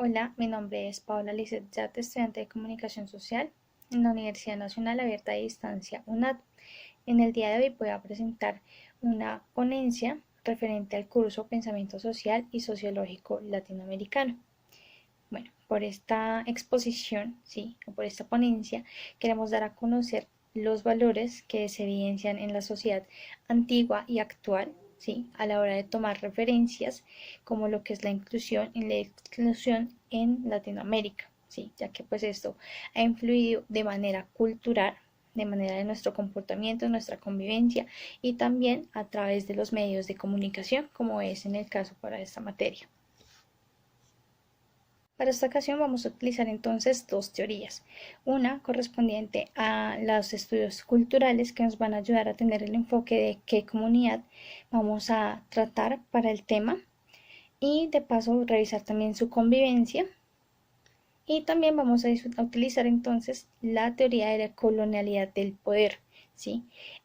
Hola, mi nombre es Paola Lizeth Yate, estudiante de Comunicación Social en la Universidad Nacional Abierta de Distancia UNAD. En el día de hoy voy a presentar una ponencia referente al curso Pensamiento Social y Sociológico Latinoamericano. Bueno, por esta exposición, o por esta ponencia, queremos dar a conocer los valores que se evidencian en la sociedad antigua y actual, a la hora de tomar referencias como lo que es la inclusión y la exclusión en Latinoamérica, ya que pues esto ha influido de manera cultural, de manera de nuestro comportamiento, nuestra convivencia y también a través de los medios de comunicación, como es en el caso para esta materia. Para esta ocasión vamos a utilizar entonces dos teorías, una correspondiente a los estudios culturales que nos van a ayudar a tener el enfoque de qué comunidad vamos a tratar para el tema y de paso revisar también su convivencia, y también vamos a utilizar entonces la teoría de la colonialidad del poder.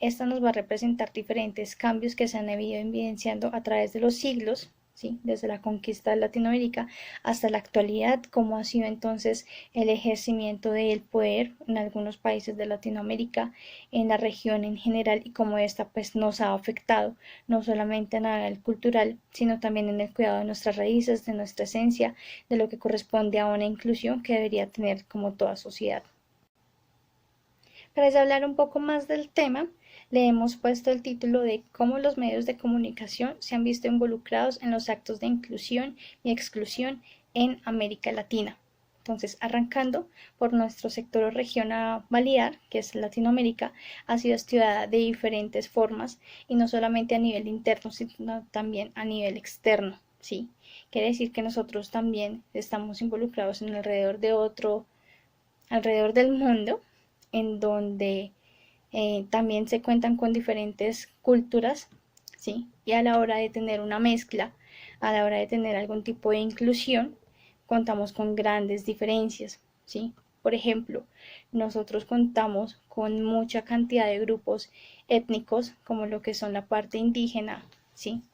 Esta nos va a representar diferentes cambios que se han ido evidenciando a través de los siglos, desde la conquista de Latinoamérica hasta la actualidad, cómo ha sido entonces el ejercimiento del poder en algunos países de Latinoamérica, en la región en general, y cómo esta pues nos ha afectado no solamente en el cultural, sino también en el cuidado de nuestras raíces, de nuestra esencia, de lo que corresponde a una inclusión que debería tener como toda sociedad. Para hablar un poco más del tema, le hemos puesto el título de cómo los medios de comunicación se han visto involucrados en los actos de inclusión y exclusión en América Latina. Entonces, arrancando por nuestro sector o región a validar, que es Latinoamérica, ha sido estudiada de diferentes formas y no solamente a nivel interno, sino también a nivel externo. Quiere decir que nosotros también estamos involucrados en alrededor del mundo, en donde también se cuentan con diferentes culturas, y a la hora de tener una mezcla, a la hora de tener algún tipo de inclusión, contamos con grandes diferencias, Por ejemplo, nosotros contamos con mucha cantidad de grupos étnicos, como lo que son la parte indígena,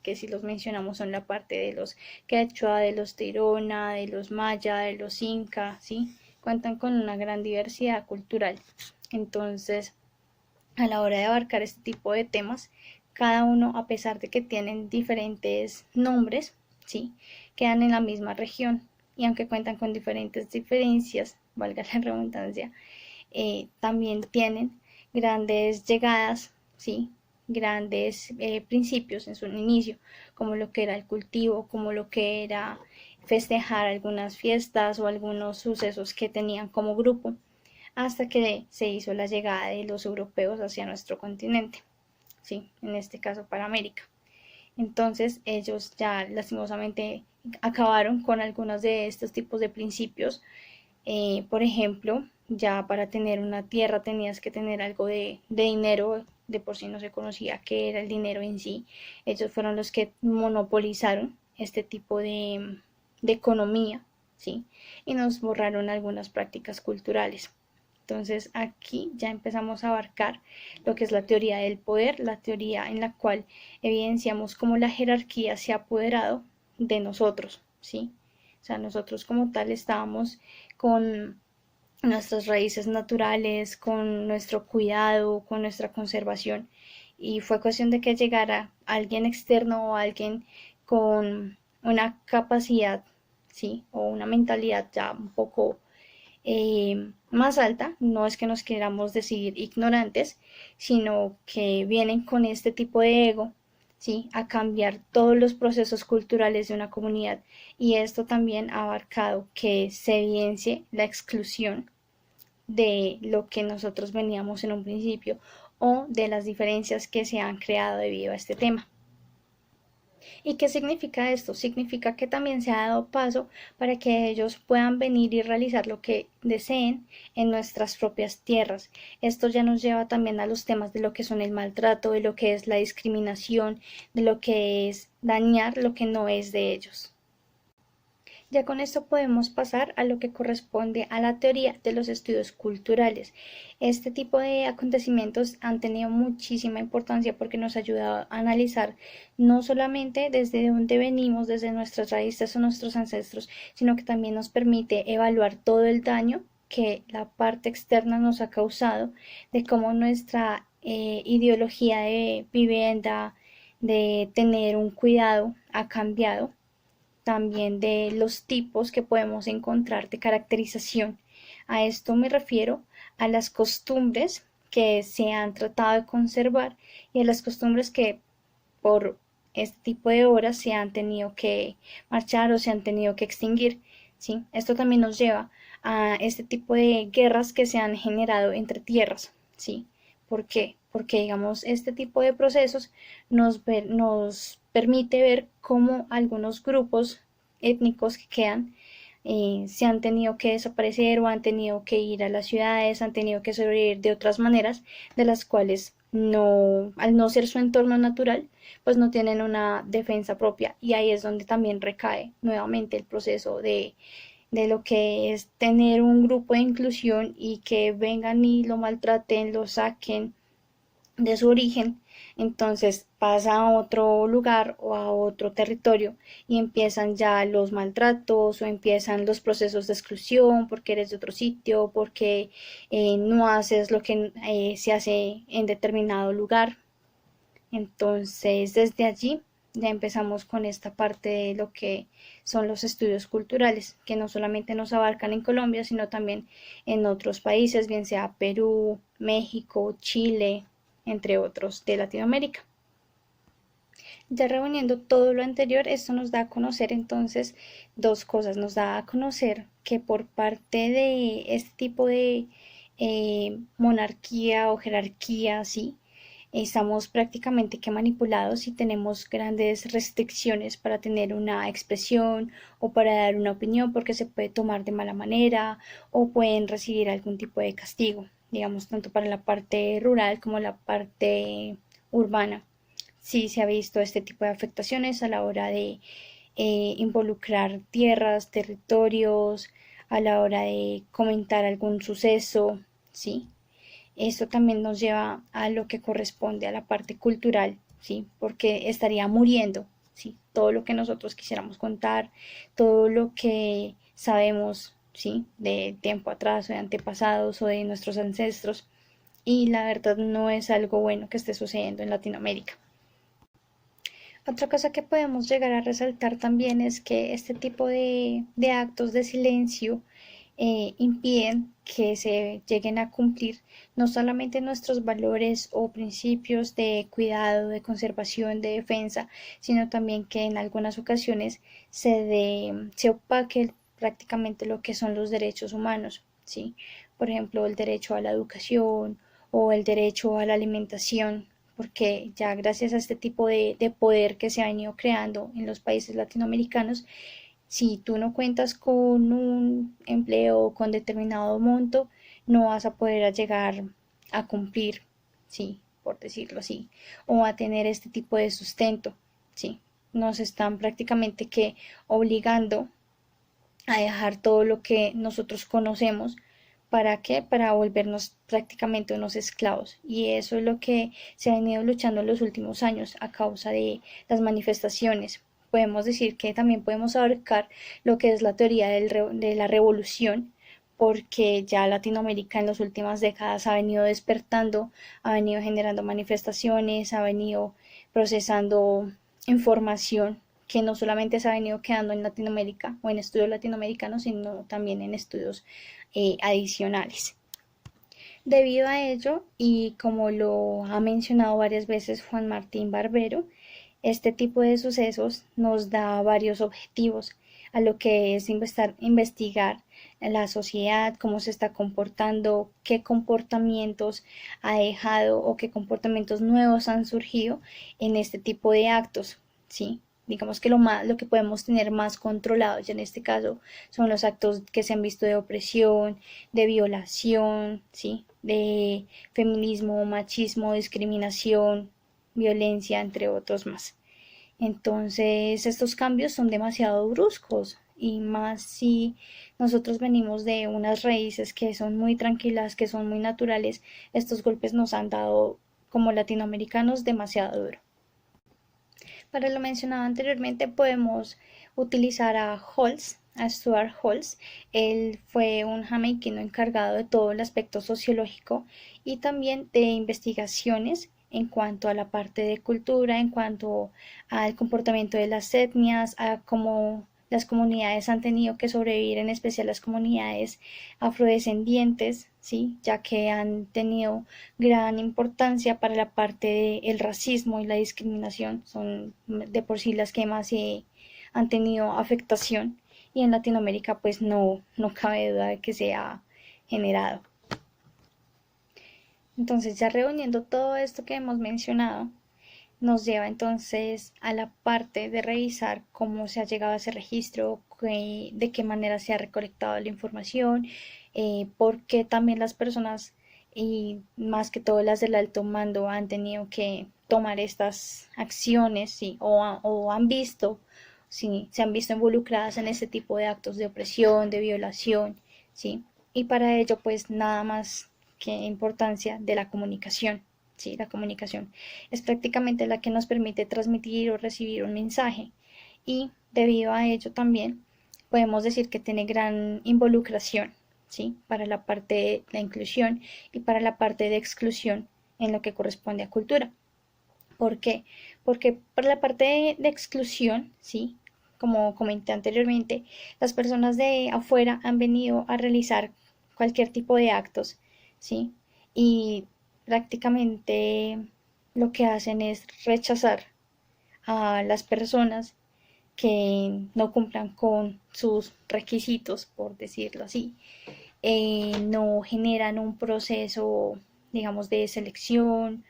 que si los mencionamos son la parte de los quechua, de los tirona, de los maya, de los inca, cuentan con una gran diversidad cultural. Entonces, a la hora de abarcar este tipo de temas, cada uno, a pesar de que tienen diferentes nombres, quedan en la misma región, y aunque cuentan con diferentes diferencias, valga la redundancia, también tienen grandes llegadas, grandes principios en su inicio, como lo que era el cultivo, como lo que era festejar algunas fiestas o algunos sucesos que tenían como grupo, hasta que se hizo la llegada de los europeos hacia nuestro continente, en este caso para América. Entonces ellos ya lastimosamente acabaron con algunos de estos tipos de principios. Por ejemplo, ya para tener una tierra tenías que tener algo de dinero, de por sí no se conocía qué era el dinero en sí. Ellos fueron los que monopolizaron este tipo de economía, y nos borraron algunas prácticas culturales. Entonces aquí ya empezamos a abarcar lo que es la teoría del poder, la teoría en la cual evidenciamos cómo la jerarquía se ha apoderado de nosotros, O sea, nosotros como tal estábamos con nuestras raíces naturales, con nuestro cuidado, con nuestra conservación, y fue cuestión de que llegara alguien externo o alguien con una capacidad, o una mentalidad ya un poco más alta. No es que nos queramos decir ignorantes, sino que vienen con este tipo de ego, a cambiar todos los procesos culturales de una comunidad, y esto también ha abarcado que se evidencie la exclusión de lo que nosotros veníamos en un principio o de las diferencias que se han creado debido a este tema. ¿Y qué significa esto? Significa que también se ha dado paso para que ellos puedan venir y realizar lo que deseen en nuestras propias tierras. Esto ya nos lleva también a los temas de lo que son el maltrato, de lo que es la discriminación, de lo que es dañar lo que no es de ellos. Ya con esto podemos pasar a lo que corresponde a la teoría de los estudios culturales. Este tipo de acontecimientos han tenido muchísima importancia porque nos ayuda a analizar no solamente desde dónde venimos, desde nuestras raíces o nuestros ancestros, sino que también nos permite evaluar todo el daño que la parte externa nos ha causado, de cómo nuestra ideología de vivienda, de tener un cuidado, ha cambiado, también de los tipos que podemos encontrar de caracterización. A esto me refiero a las costumbres que se han tratado de conservar y a las costumbres que por este tipo de horas se han tenido que marchar o se han tenido que extinguir. ¿Sí? Esto también nos lleva a este tipo de guerras que se han generado entre tierras. ¿Sí? ¿Por qué? Porque digamos este tipo de procesos nos permite ver cómo algunos grupos étnicos que quedan se han tenido que desaparecer o han tenido que ir a las ciudades, han tenido que sobrevivir de otras maneras, de las cuales no, al no ser su entorno natural, pues no tienen una defensa propia. Y ahí es donde también recae nuevamente el proceso de lo que es tener un grupo de inclusión y que vengan y lo maltraten, lo saquen de su origen, entonces pasa a otro lugar o a otro territorio y empiezan ya los maltratos o empiezan los procesos de exclusión porque eres de otro sitio, porque no haces lo que se hace en determinado lugar. Entonces desde allí ya empezamos con esta parte de lo que son los estudios culturales, que no solamente nos abarcan en Colombia, sino también en otros países, bien sea Perú, México, Chile, entre otros de Latinoamérica. Ya reuniendo todo lo anterior, esto nos da a conocer entonces dos cosas. Nos da a conocer que por parte de este tipo de monarquía o jerarquía, ¿sí? Estamos prácticamente que manipulados y tenemos grandes restricciones para tener una expresión o para dar una opinión porque se puede tomar de mala manera o pueden recibir algún tipo de castigo, digamos, tanto para la parte rural como la parte urbana. Sí se ha visto este tipo de afectaciones a la hora de involucrar tierras, territorios, a la hora de comentar algún suceso, ¿sí? Esto también nos lleva a lo que corresponde a la parte cultural, ¿sí? Porque estaría muriendo, ¿sí? Todo lo que nosotros quisiéramos contar, todo lo que sabemos, ¿sí? De tiempo atrás o de antepasados o de nuestros ancestros. Y la verdad no es algo bueno que esté sucediendo en Latinoamérica. Otra cosa que podemos llegar a resaltar también es que este tipo de actos de silencio impiden que se lleguen a cumplir no solamente nuestros valores o principios de cuidado, de conservación, de defensa, sino también que en algunas ocasiones se opaque prácticamente lo que son los derechos humanos, ¿sí? Por ejemplo, el derecho a la educación o el derecho a la alimentación, porque ya gracias a este tipo de poder que se ha venido creando en los países latinoamericanos, si tú no cuentas con un empleo con determinado monto, no vas a poder llegar a cumplir, sí, por decirlo así, o a tener este tipo de sustento, sí. Nos están prácticamente que obligando a dejar todo lo que nosotros conocemos. ¿Para qué? Para volvernos prácticamente unos esclavos. Y eso es lo que se ha venido luchando en los últimos años a causa de las manifestaciones. Podemos decir que también podemos abarcar lo que es la teoría de la revolución, porque ya Latinoamérica en las últimas décadas ha venido despertando, ha venido generando manifestaciones, ha venido procesando información que no solamente se ha venido quedando en Latinoamérica o en estudios latinoamericanos, sino también en estudios adicionales. Debido a ello, y como lo ha mencionado varias veces Juan Martín Barbero, este tipo de sucesos nos da varios objetivos a lo que es investigar la sociedad, cómo se está comportando, qué comportamientos ha dejado o qué comportamientos nuevos han surgido en este tipo de actos, ¿sí? Digamos que lo que podemos tener más controlado ya en este caso son los actos que se han visto de opresión, de violación, ¿sí? De feminismo, machismo, discriminación, violencia, entre otros más. Entonces, estos cambios son demasiado bruscos y más si nosotros venimos de unas raíces que son muy tranquilas, que son muy naturales. Estos golpes nos han dado como latinoamericanos demasiado duro. Para lo mencionado anteriormente podemos utilizar a Holtz, a Stuart Holtz. Él fue un jamaiquino encargado de todo el aspecto sociológico y también de investigaciones en cuanto a la parte de cultura, en cuanto al comportamiento de las etnias, a cómo las comunidades han tenido que sobrevivir, en especial las comunidades afrodescendientes, ¿sí? Ya que han tenido gran importancia para la parte del racismo y la discriminación, son de por sí las que más han tenido afectación, y en Latinoamérica pues no cabe duda de que se ha generado. Entonces, ya reuniendo todo esto que hemos mencionado, nos lleva entonces a la parte de revisar cómo se ha llegado a ese registro, de qué manera se ha recolectado la información, por qué también las personas, y más que todo las del alto mando, han tenido que tomar estas acciones, ¿sí? O han visto, ¿sí? Se han visto involucradas en este tipo de actos de opresión, de violación, ¿sí? Y para ello pues nada más que importancia de la comunicación. Sí, la comunicación es prácticamente la que nos permite transmitir o recibir un mensaje, y debido a ello también podemos decir que tiene gran involucración, ¿sí? Para la parte de la inclusión y para la parte de exclusión en lo que corresponde a cultura. ¿Por qué? Porque para la parte de exclusión, ¿sí? Como comenté anteriormente, las personas de afuera han venido a realizar cualquier tipo de actos, ¿sí? Y prácticamente lo que hacen es rechazar a las personas que no cumplan con sus requisitos, por decirlo así. No generan un proceso, digamos, de selección,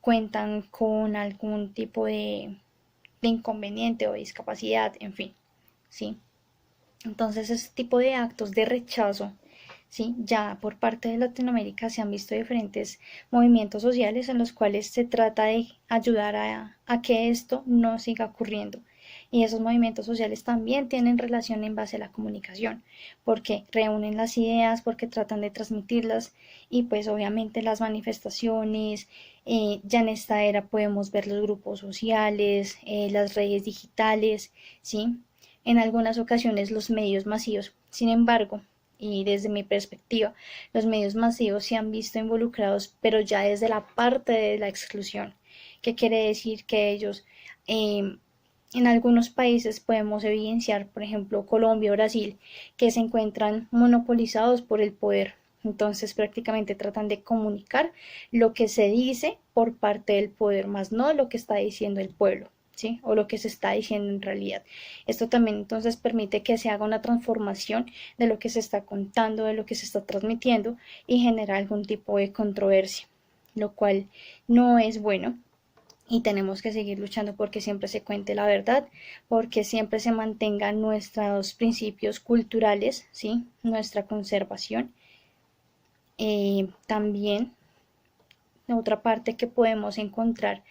cuentan con algún tipo de inconveniente o discapacidad, en fin, ¿sí? Entonces, este tipo de actos de rechazo, ¿sí? Ya por parte de Latinoamérica se han visto diferentes movimientos sociales en los cuales se trata de ayudar a que esto no siga ocurriendo. Y esos movimientos sociales también tienen relación en base a la comunicación, porque reúnen las ideas, porque tratan de transmitirlas, y pues obviamente las manifestaciones, ya en esta era podemos ver los grupos sociales, las redes digitales, ¿sí? En algunas ocasiones los medios masivos. Sin embargo, y desde mi perspectiva, los medios masivos se han visto involucrados, pero ya desde la parte de la exclusión, que quiere decir que ellos, en algunos países podemos evidenciar, por ejemplo, Colombia o Brasil, que se encuentran monopolizados por el poder. Entonces prácticamente tratan de comunicar lo que se dice por parte del poder, más no lo que está diciendo el pueblo, ¿sí? O lo que se está diciendo en realidad. Esto también entonces permite que se haga una transformación de lo que se está contando, de lo que se está transmitiendo, y genera algún tipo de controversia, lo cual no es bueno, y tenemos que seguir luchando porque siempre se cuente la verdad, porque siempre se mantengan nuestros principios culturales, ¿sí? Nuestra conservación. También otra parte que podemos encontrar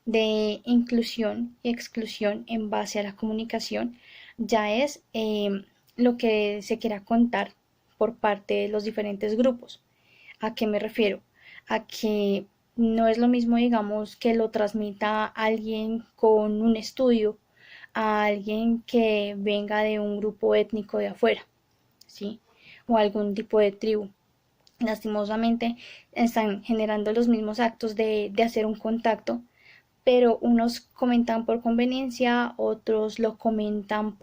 de inclusión y exclusión en base a la comunicación ya es lo que se quiera contar por parte de los diferentes grupos. ¿A qué me refiero? A que no es lo mismo, digamos, que lo transmita alguien con un estudio a alguien que venga de un grupo étnico de afuera, ¿sí? O algún tipo de tribu. Lastimosamente están generando los mismos actos de hacer un contacto, pero unos comentan por conveniencia, otros lo comentan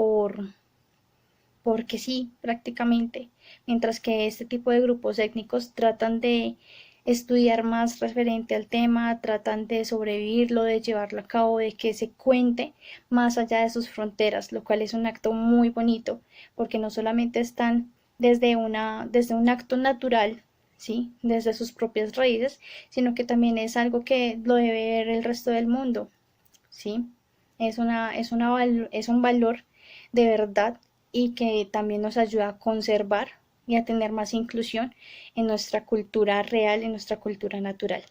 porque sí, prácticamente, mientras que este tipo de grupos étnicos tratan de estudiar más referente al tema, tratan de sobrevivirlo, de llevarlo a cabo, de que se cuente más allá de sus fronteras, lo cual es un acto muy bonito, porque no solamente están desde un acto natural, ¿sí? Desde sus propias raíces, sino que también es algo que lo debe ver el resto del mundo, ¿sí? Es un valor de verdad, y que también nos ayuda a conservar y a tener más inclusión en nuestra cultura real, en nuestra cultura natural.